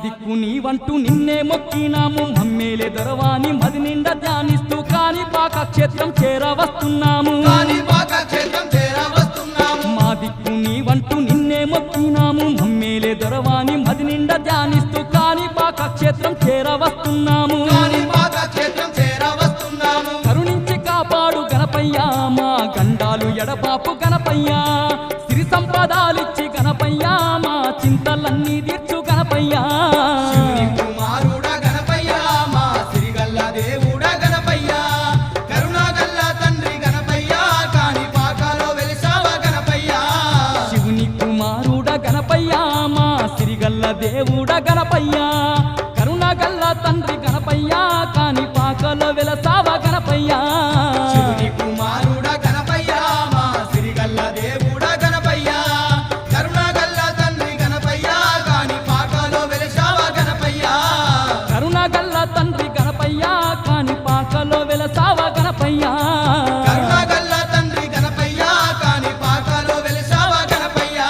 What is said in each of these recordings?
దిక్కు నీవంటూ నిన్నే మొక్కినాము మమ్మేలే దొరవాని మది నిండా ధ్యానిస్తూ కాణిపాక క్షేత్రం చేరవస్తున్నాము మా దిక్కు నీవంటూ నిన్నే మొక్కినాము మమ్మేలే దొరవాని మది నిండా ధ్యానిస్తూ కాణిపాక క్షేత్రం చేరవస్తున్నాము కరుణించి కాపాడు గణపయ్యా మా గండాలు ఎడబాపు గణపయ్యా సిరి సంపదాలిచ్చి గణపయ్యా మా చింతలన్నీ తీర్చు గణపయ్యా దేవుడ గణపయ్యా కరుణగల్ల తండ్రి గణపయ్యా కాణిపాకలో వెలసావ గణపయ్యా శివుని కుమారుడ గణపయ్యా మా సిరిగల్ల దేవుడ గణపయ్యా కరుణగల్ల తండ్రి గణపయ్యా కాణిపాకలో వెలసావ గణపయ్యా కరుణగల్ల తండ్రి గణపయ్యా కాణిపాకలో వెలసావ గణపయ్యా కరుణగల్ల తండ్రి గణపయ్యా కాణిపాకలో వెలసావ గణపయ్యా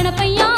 గణపయ్యా